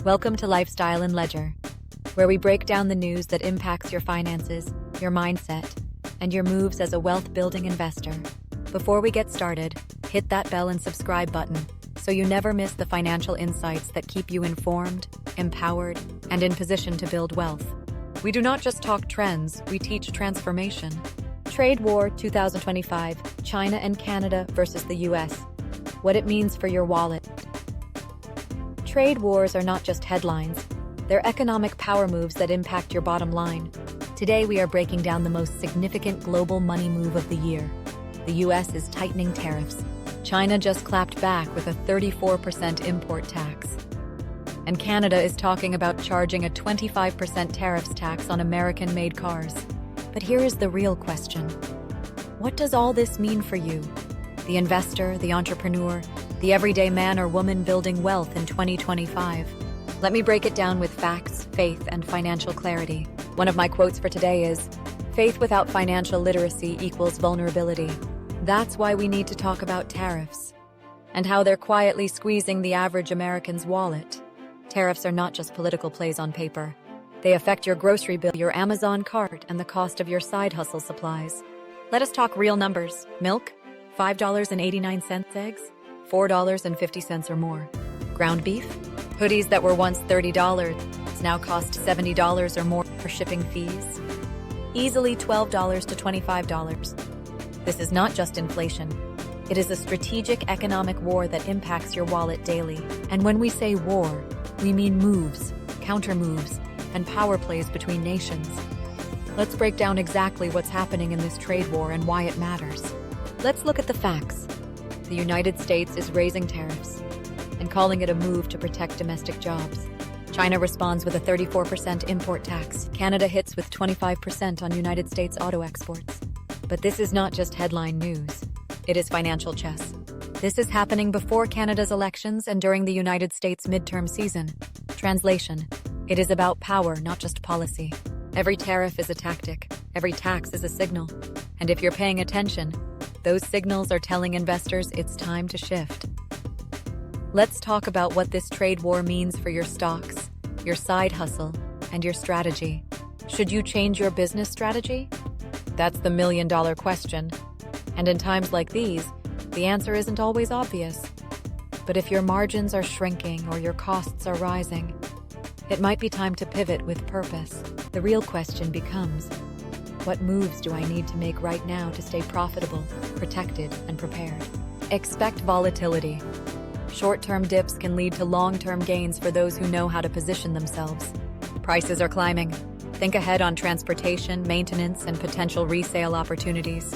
Welcome to Lifestyle and Ledger, where we break down the news that impacts your finances, your mindset, and your moves as a wealth-building investor. Before we get started, hit that bell and subscribe button so you never miss the financial insights that keep you informed, empowered, and in position to build wealth. We do not just talk trends, we teach transformation. Trade War 2025, China and Canada versus the US. What it means for your wallet. Trade wars are not just headlines, they're economic power moves that impact your bottom line. Today we are breaking down the most significant global money move of the year. The US is tightening tariffs. China just clapped back with a 34% import tax. And Canada is talking about charging a 25% tariffs tax on American-made cars. But here is the real question. What does all this mean for you? The investor, the entrepreneur, the everyday man or woman building wealth in 2025. Let me break it down with facts, faith, and financial clarity. One of my quotes for today is, "Faith without financial literacy equals vulnerability." That's why we need to talk about tariffs and how they're quietly squeezing the average American's wallet. Tariffs are not just political plays on paper. They affect your grocery bill, your Amazon cart, and the cost of your side hustle supplies. Let us talk real numbers. Milk, $5.89 eggs, $4.50 or more. Ground beef, hoodies that were once $30 now cost $70 or more for shipping fees. Easily $12 to $25. This is not just inflation. It is a strategic economic war that impacts your wallet daily. And when we say war, we mean moves, counter moves, and power plays between nations. Let's break down exactly what's happening in this trade war and why it matters. Let's look at the facts. The United States is raising tariffs and calling it a move to protect domestic jobs. China responds with a 34% import tax. Canada hits with 25% on United States auto exports. But this is not just headline news. It is financial chess. This is happening before Canada's elections and during the United States midterm season. Translation: it is about power, not just policy. Every tariff is a tactic. Every tax is a signal. And if you're paying attention, those signals are telling investors it's time to shift. Let's talk about what this trade war means for your stocks, your side hustle, and your strategy. Should you change your business strategy? That's the million-dollar question. And in times like these, the answer isn't always obvious. But if your margins are shrinking or your costs are rising, it might be time to pivot with purpose. The real question becomes, what moves do I need to make right now to stay profitable, protected, and prepared? Expect volatility. Short-term dips can lead to long-term gains for those who know how to position themselves. Prices are climbing. Think ahead on transportation, maintenance, and potential resale opportunities.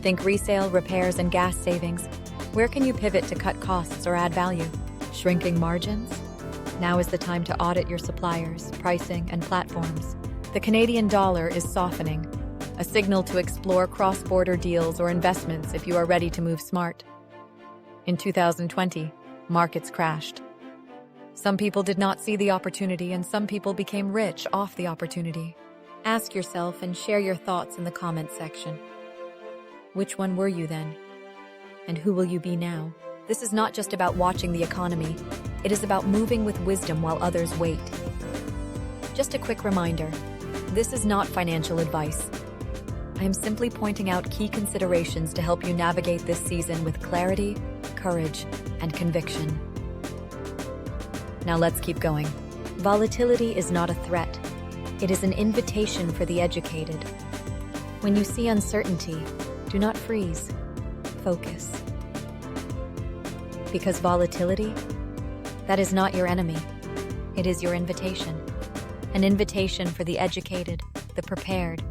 Think resale, repairs, and gas savings. Where can you pivot to cut costs or add value? Shrinking margins? Now is the time to audit your suppliers, pricing, and platforms. The Canadian dollar is softening, a signal to explore cross-border deals or investments if you are ready to move smart. In 2020, markets crashed. Some people did not see the opportunity and some people became rich off the opportunity. Ask yourself and share your thoughts in the comment section. Which one were you then? And who will you be now? This is not just about watching the economy. It is about moving with wisdom while others wait. Just a quick reminder, this is not financial advice. I am simply pointing out key considerations to help you navigate this season with clarity, courage, and conviction. Now let's keep going. Volatility is not a threat. It is an invitation for the educated. When you see uncertainty, do not freeze. Focus. Because volatility, that is not your enemy. It is your invitation. An invitation for the educated, the prepared,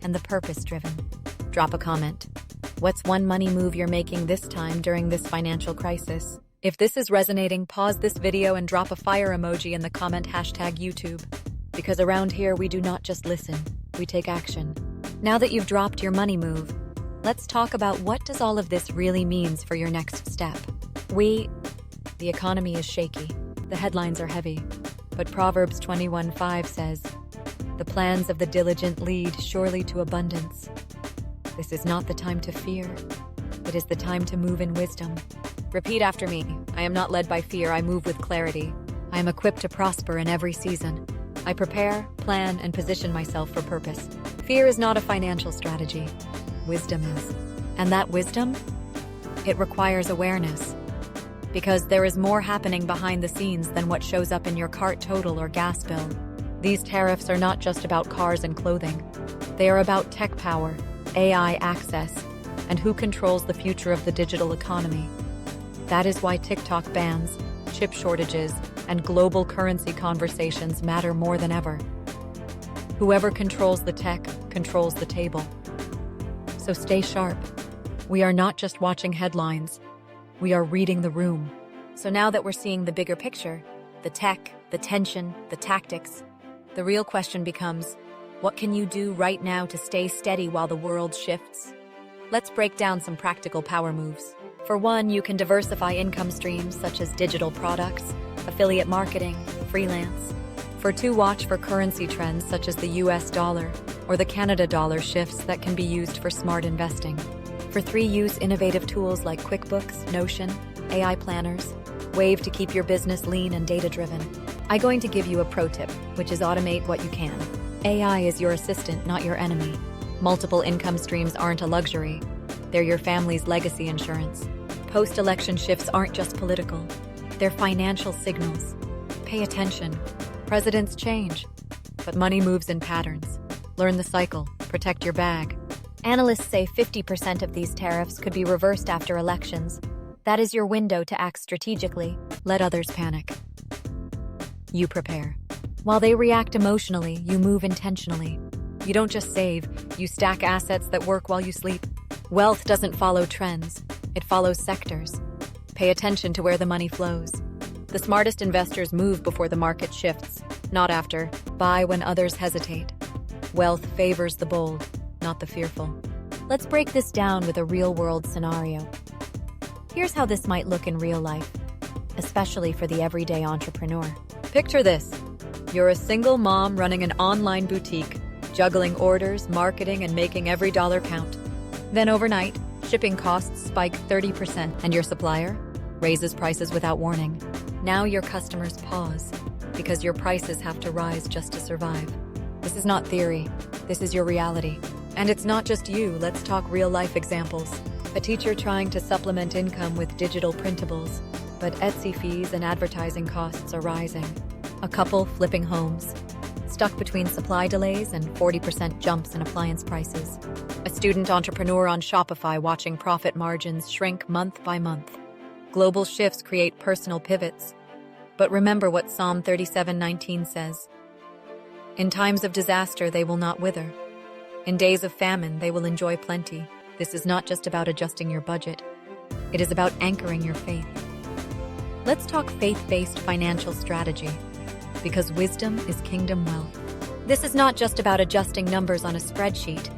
and the purpose-driven. Drop a comment. What's one money move you're making this time during this financial crisis? If this is resonating, pause this video and drop a fire emoji in the comment #YouTube. Because around here, we do not just listen, we take action. Now that you've dropped your money move, let's talk about what does all of this really means for your next step. The economy is shaky, the headlines are heavy, but Proverbs 21:5 says, "The plans of the diligent lead surely to abundance." This is not the time to fear. It is the time to move in wisdom. Repeat after me. I am not led by fear, I move with clarity. I am equipped to prosper in every season. I prepare, plan, and position myself for purpose. Fear is not a financial strategy. Wisdom is. And that wisdom? It requires awareness. Because there is more happening behind the scenes than what shows up in your cart total or gas bill. These tariffs are not just about cars and clothing. They are about tech power, AI access, and who controls the future of the digital economy. That is why TikTok bans, chip shortages, and global currency conversations matter more than ever. Whoever controls the tech controls the table. So stay sharp. We are not just watching headlines. We are reading the room. So now that we're seeing the bigger picture, the tech, the tension, the tactics, the real question becomes, what can you do right now to stay steady while the world shifts? Let's break down some practical power moves. For one, you can diversify income streams such as digital products, affiliate marketing, freelance. For two, watch for currency trends such as the US dollar or the Canada dollar shifts that can be used for smart investing. For three, use innovative tools like QuickBooks, Notion, AI planners, Wave to keep your business lean and data-driven. I'm going to give you a pro tip, which is automate what you can. AI is your assistant, not your enemy. Multiple income streams aren't a luxury. They're your family's legacy insurance. Post-election shifts aren't just political. They're financial signals. Pay attention. Presidents change, but money moves in patterns. Learn the cycle. Protect your bag. Analysts say 50% of these tariffs could be reversed after elections. That is your window to act strategically. Let others panic. You prepare. While they react emotionally, you move intentionally. You don't just save, you stack assets that work while you sleep. Wealth doesn't follow trends, it follows sectors. Pay attention to where the money flows. The smartest investors move before the market shifts, not after. Buy when others hesitate. Wealth favors the bold, not the fearful. Let's break this down with a real-world scenario. Here's how this might look in real life, especially for the everyday entrepreneur. Picture this. You're a single mom running an online boutique, juggling orders, marketing, and making every dollar count. Then overnight, shipping costs spike 30%, and your supplier raises prices without warning. Now your customers pause, because your prices have to rise just to survive. This is not theory, this is your reality. And it's not just you, let's talk real-life examples. A teacher trying to supplement income with digital printables, but Etsy fees and advertising costs are rising. A couple flipping homes, stuck between supply delays and 40% jumps in appliance prices. A student entrepreneur on Shopify watching profit margins shrink month by month. Global shifts create personal pivots. But remember what Psalm 37:19 says. In times of disaster, they will not wither. In days of famine, they will enjoy plenty. This is not just about adjusting your budget. It is about anchoring your faith. Let's talk faith-based financial strategy, because wisdom is kingdom wealth. This is not just about adjusting numbers on a spreadsheet.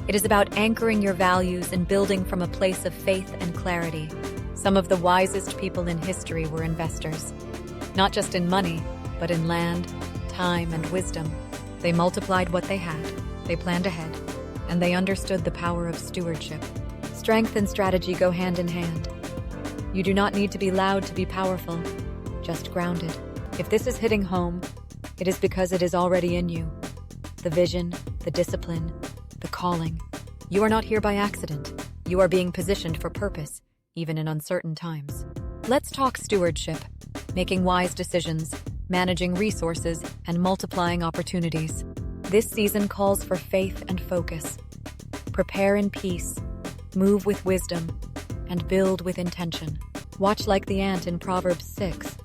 It is about anchoring your values and building from a place of faith and clarity. Some of the wisest people in history were investors, not just in money, but in land, time, and wisdom. They multiplied what they had, they planned ahead, and they understood the power of stewardship. Strength and strategy go hand in hand. You do not need to be loud to be powerful, just grounded. If this is hitting home, it is because it is already in you. The vision, the discipline, the calling. You are not here by accident. You are being positioned for purpose, even in uncertain times. Let's talk stewardship, making wise decisions, managing resources, and multiplying opportunities. This season calls for faith and focus. Prepare in peace, move with wisdom, and build with intention. Watch like the ant in Proverbs 6,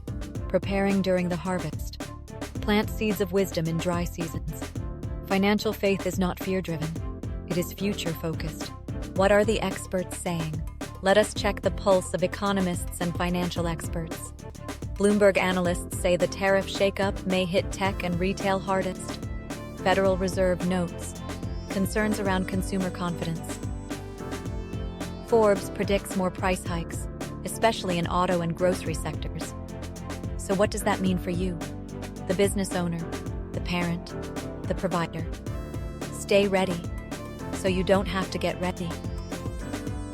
preparing during the harvest. Plant seeds of wisdom in dry seasons. Financial faith is not fear-driven. It is future-focused. What are the experts saying? Let us check the pulse of economists and financial experts. Bloomberg analysts say the tariff shakeup may hit tech and retail hardest. Federal Reserve notes concerns around consumer confidence. Forbes predicts more price hikes, especially in auto and grocery sectors. So what does that mean for you? The business owner, the parent, the provider. Stay ready, so you don't have to get ready.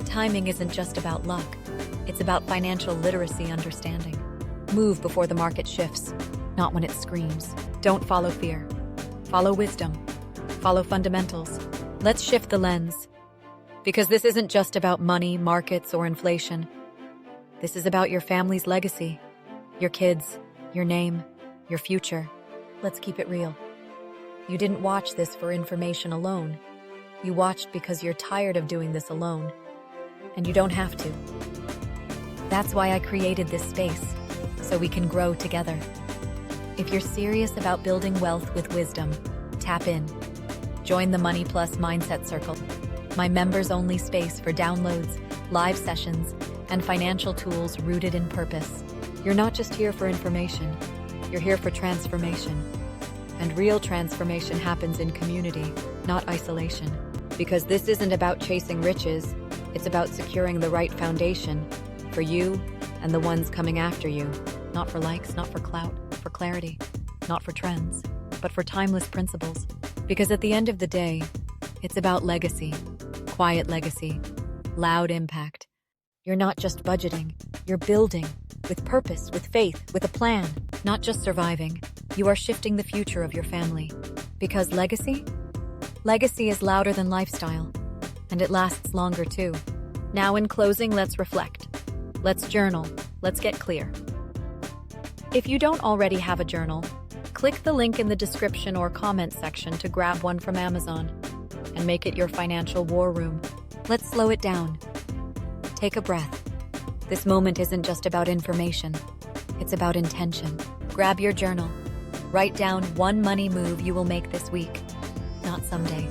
Timing isn't just about luck, it's about financial literacy understanding. Move before the market shifts, not when it screams. Don't follow fear. Follow wisdom. Follow fundamentals. Let's shift the lens. Because this isn't just about money, markets, or inflation. This is about your family's legacy, your kids, your name, your future. Let's keep it real. You didn't watch this for information alone. You watched because you're tired of doing this alone. And you don't have to. That's why I created this space, so we can grow together. If you're serious about building wealth with wisdom, tap in. Join the Money Plus Mindset Circle, my members-only space for downloads, live sessions, and financial tools rooted in purpose. You're not just here for information, you're here for transformation. And real transformation happens in community, not isolation. Because this isn't about chasing riches, it's about securing the right foundation for you and the ones coming after you. Not for likes, not for clout, for clarity, not for trends, but for timeless principles. Because at the end of the day, it's about legacy, quiet legacy, loud impact. You're not just budgeting, you're building, with purpose, with faith, with a plan, not just surviving. You are shifting the future of your family. Because legacy? Legacy is louder than lifestyle, and it lasts longer too. Now in closing, let's reflect. Let's journal. Let's get clear. If you don't already have a journal, click the link in the description or comment section to grab one from Amazon and make it your financial war room. Let's slow it down. Take a breath. This moment isn't just about information. It's about intention. Grab your journal. Write down one money move you will make this week. Not someday.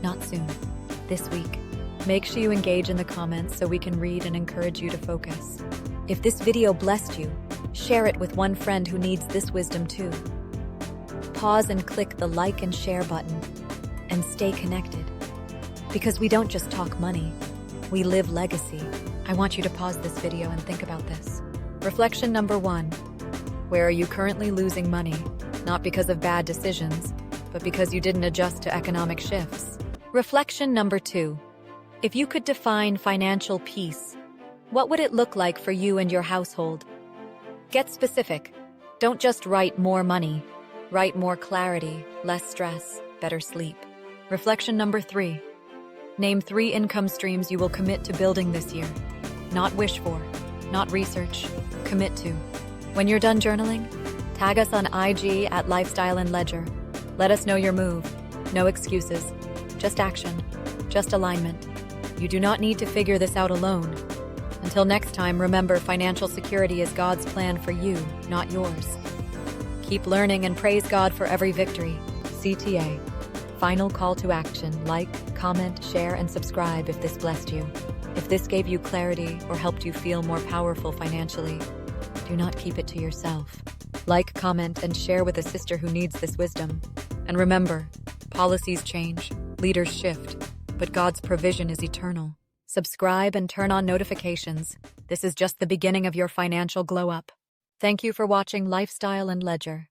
Not soon. This week. Make sure you engage in the comments so we can read and encourage you to focus. If this video blessed you, share it with one friend who needs this wisdom too. Pause and click the like and share button and stay connected. Because we don't just talk money, we live legacy. I want you to pause this video and think about this. Reflection number 1. Where are you currently losing money? Not because of bad decisions, but because you didn't adjust to economic shifts. Reflection number 2. If you could define financial peace, what would it look like for you and your household? Get specific. Don't just write more money. Write more clarity, less stress, better sleep. Reflection number 3. Name 3 income streams you will commit to building this year. Not wish for, not research, commit to. When you're done journaling, tag us on IG at Lifestyle and Ledger. Let us know your move. No excuses. Just action. Just alignment. You do not need to figure this out alone. Until next time, remember, financial security is God's plan for you, not yours. Keep learning and praise God for every victory. CTA. Final call to action. Like, comment, share, and subscribe if this blessed you. If this gave you clarity or helped you feel more powerful financially, do not keep it to yourself. Like, comment, and share with a sister who needs this wisdom. And remember, policies change, leaders shift, but God's provision is eternal. Subscribe and turn on notifications. This is just the beginning of your financial glow up. Thank you for watching Lifestyle and Ledger.